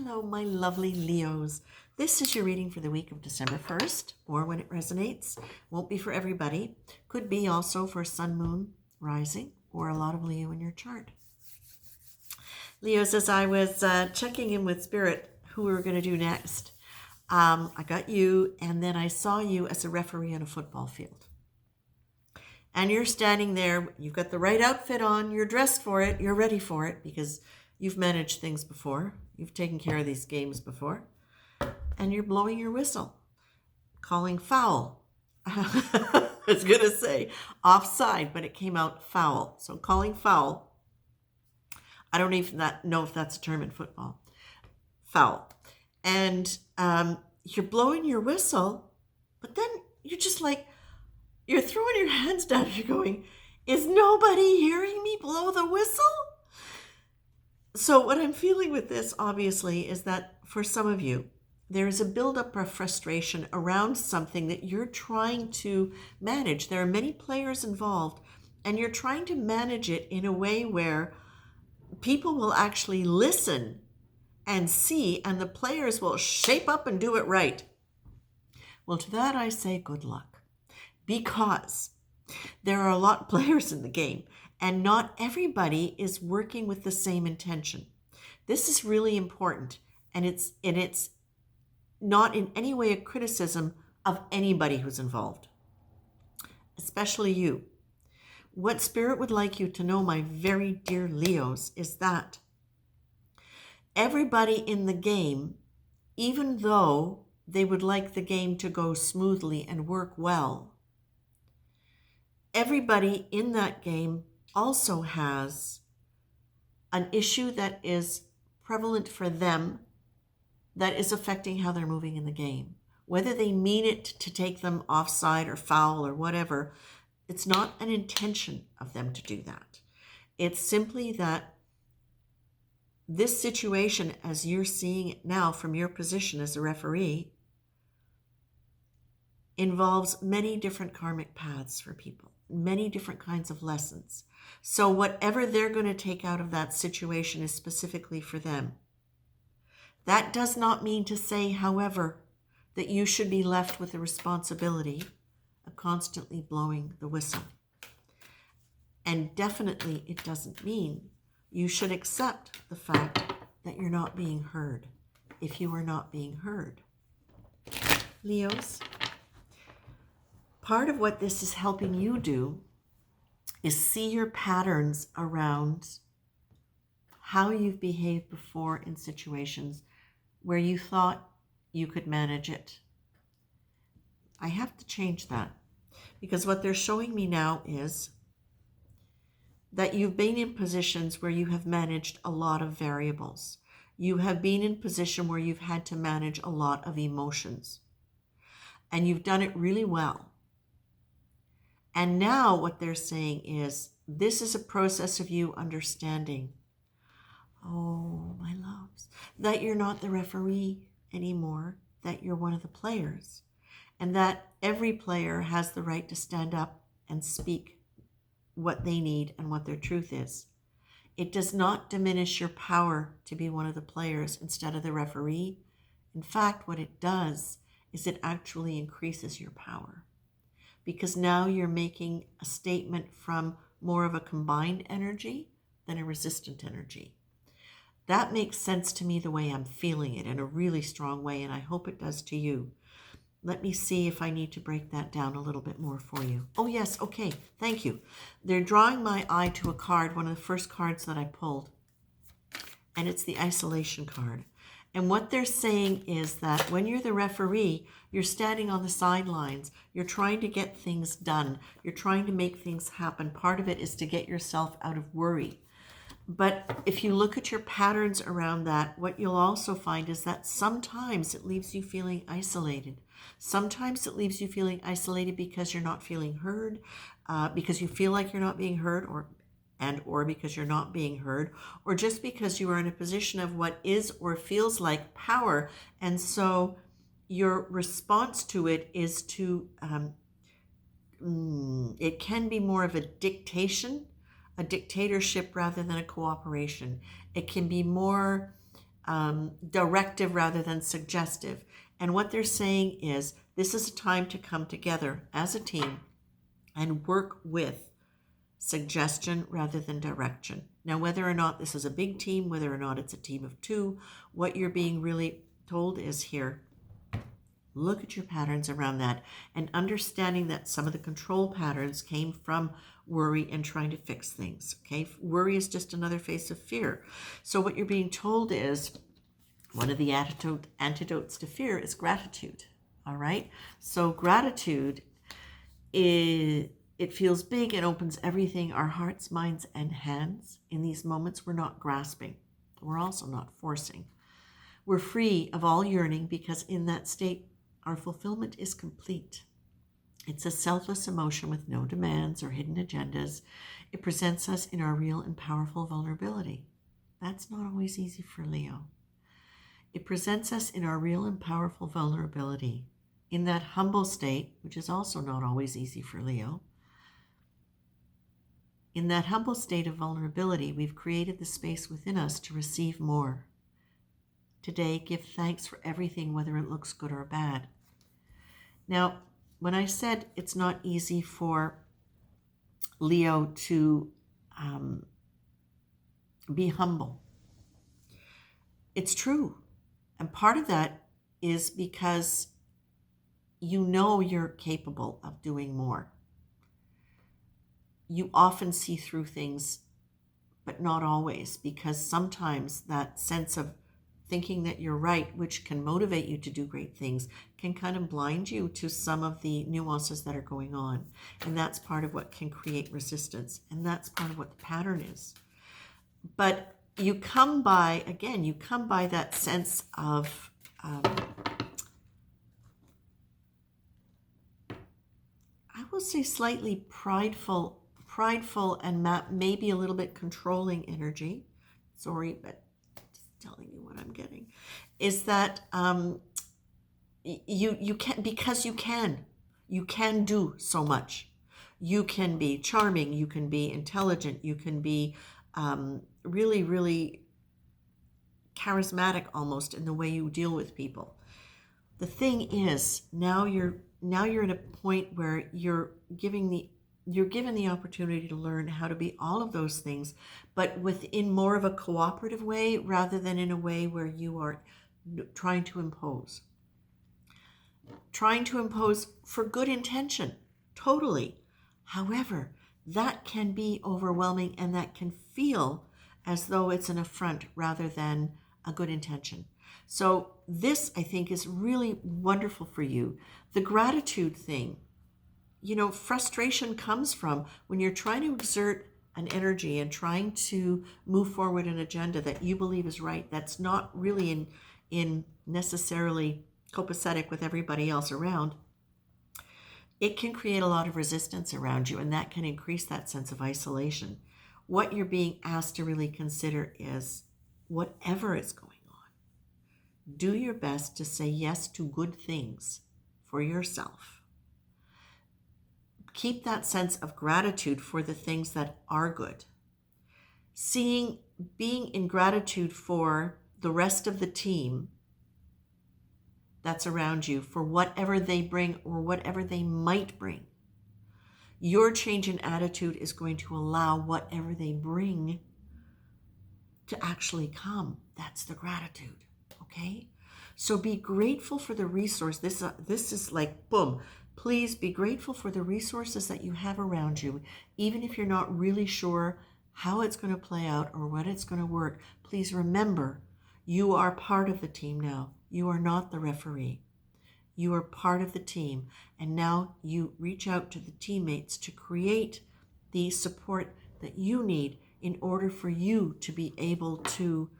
Hello, my lovely Leos. This is your reading for the week of December 1st, or when it resonates. Won't be for everybody. Could be also for sun, moon, rising, or a lot of Leo in your chart. Leos, as I was checking in with Spirit, who we were going to do next, I got you, and then I saw you as a referee on a football field. And you're standing there, you've got the right outfit on, you're dressed for it, you're ready for it, because you've managed things before, you've taken care of these games before, and you're blowing your whistle, calling foul. I was going to say offside, but it came out foul. So calling foul, I don't even know if that's a term in football, foul. And you're blowing your whistle, but then you're just like, you're throwing your hands down, you're going, is nobody hearing me blow the whistle? So what I'm feeling with this, obviously, is that for some of you, there is a buildup of frustration around something that you're trying to manage. There are many players involved, and you're trying to manage it in a way where people will actually listen and see, and the players will shape up and do it right. Well, to that I say good luck, because there are a lot of players in the game, and not everybody is working with the same intention. This is really important, and it's not in any way a criticism of anybody who's involved, especially you. What Spirit would like you to know, my very dear Leos, is that everybody in the game, even though they would like the game to go smoothly and work well, everybody in that game also has an issue that is prevalent for them that is affecting how they're moving in the game. Whether they mean it to take them offside or foul or whatever, it's not an intention of them to do that. It's simply that this situation, as you're seeing it now from your position as a referee, involves many different karmic paths for people, many different kinds of lessons. So whatever they're going to take out of that situation is specifically for them. That does not mean to say, however, that you should be left with the responsibility of constantly blowing the whistle. And definitely it doesn't mean you should accept the fact that you're not being heard if you are not being heard. Leos, part of what this is helping you do is see your patterns around how you've behaved before in situations where you thought you could manage it. I have to change that, because what they're showing me now is that you've been in positions where you have managed a lot of variables. You have been in a position where you've had to manage a lot of emotions, and you've done it really well. And now what they're saying is, this is a process of you understanding, oh, my loves, that you're not the referee anymore, that you're one of the players, and that every player has the right to stand up and speak what they need and what their truth is. It does not diminish your power to be one of the players instead of the referee. In fact, what it does is it actually increases your power, because now you're making a statement from more of a combined energy than a resistant energy. That makes sense to me the way I'm feeling it in a really strong way, and I hope it does to you. Let me see if I need to break that down a little bit more for you. Oh yes, okay, thank you. They're drawing my eye to a card, one of the first cards that I pulled, and it's the isolation card. And what they're saying is that when you're the referee, you're standing on the sidelines. You're trying to get things done. You're trying to make things happen. Part of it is to get yourself out of worry. But if you look at your patterns around that, what you'll also find is that sometimes it leaves you feeling isolated. Sometimes it leaves you feeling isolated because you're not feeling heard, because you feel like you're not being heard, or because you're not being heard, or just because you are in a position of what is or feels like power. And so your response to it is to, it can be more of a dictatorship rather than a cooperation. It can be more directive rather than suggestive. And what they're saying is this is a time to come together as a team and work with suggestion rather than direction. Now, whether or not this is a big team, whether or not it's a team of two, what you're being really told is here, look at your patterns around that and understanding that some of the control patterns came from worry and trying to fix things. Okay, worry is just another face of fear. So what you're being told is one of the antidotes to fear is gratitude. All right, so gratitude is, it feels big and opens everything, our hearts, minds, and hands. In these moments, we're not grasping. We're also not forcing. We're free of all yearning because in that state, our fulfillment is complete. It's a selfless emotion with no demands or hidden agendas. It presents us in our real and powerful vulnerability. That's not always easy for Leo. It presents us in our real and powerful vulnerability. In that humble state, which is also not always easy for Leo, in that humble state of vulnerability, we've created the space within us to receive more. Today, give thanks for everything, whether it looks good or bad. Now, when I said it's not easy for Leo to be humble, it's true. And part of that is because you know you're capable of doing more. You often see through things, but not always, because sometimes that sense of thinking that you're right, which can motivate you to do great things, can kind of blind you to some of the nuances that are going on. And that's part of what can create resistance. And that's part of what the pattern is. But you come by, again, you come by that sense of I will say slightly prideful and maybe a little bit controlling energy. Sorry, but telling you what I'm getting, is that you can, because you can do so much. You can be charming, you can be intelligent, you can be really, really charismatic almost in the way you deal with people. The thing is, now you're at a point where you're given the opportunity to learn how to be all of those things, but within more of a cooperative way rather than in a way where you are trying to impose. Trying to impose for good intention, totally. However, that can be overwhelming and that can feel as though it's an affront rather than a good intention. So this, I think, is really wonderful for you. The gratitude thing, frustration comes from when you're trying to exert an energy and trying to move forward an agenda that you believe is right, that's not really in necessarily copacetic with everybody else around. It can create a lot of resistance around you, and that can increase that sense of isolation. What you're being asked to really consider is, whatever is going on, do your best to say yes to good things for yourself. Keep that sense of gratitude for the things that are good. Being in gratitude for the rest of the team that's around you, for whatever they bring or whatever they might bring. Your change in attitude is going to allow whatever they bring to actually come. That's the gratitude, okay? So be grateful for the resource. This is like, boom. Please be grateful for the resources that you have around you. Even if you're not really sure how it's going to play out or what it's going to work, please remember, you are part of the team now. You are not the referee. You are part of the team. And now you reach out to the teammates to create the support that you need in order for you to be able to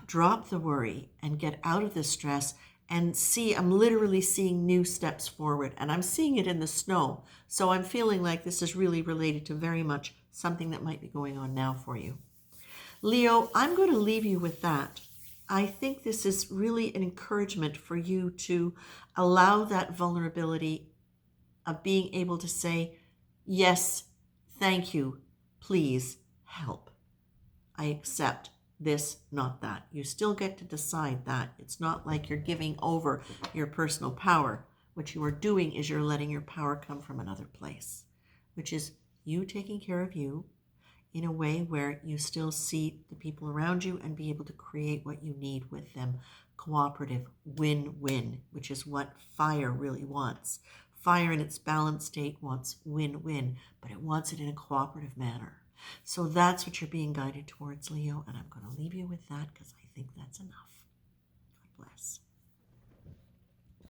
drop the worry and get out of the stress and see. I'm literally seeing new steps forward, and I'm seeing it in the snow. So I'm feeling like this is really related to very much something that might be going on now for you. Leo, I'm going to leave you with that. I think this is really an encouragement for you to allow that vulnerability of being able to say, yes, thank you, please help. I accept this, not that. You still get to decide that. It's not like you're giving over your personal power. What you are doing is you're letting your power come from another place, which is you taking care of you in a way where you still see the people around you and be able to create what you need with them. Cooperative win-win, which is what fire really wants. Fire in its balanced state wants win-win, but it wants it in a cooperative manner. So that's what you're being guided towards, Leo, and I'm going to leave you with that because I think that's enough. God bless.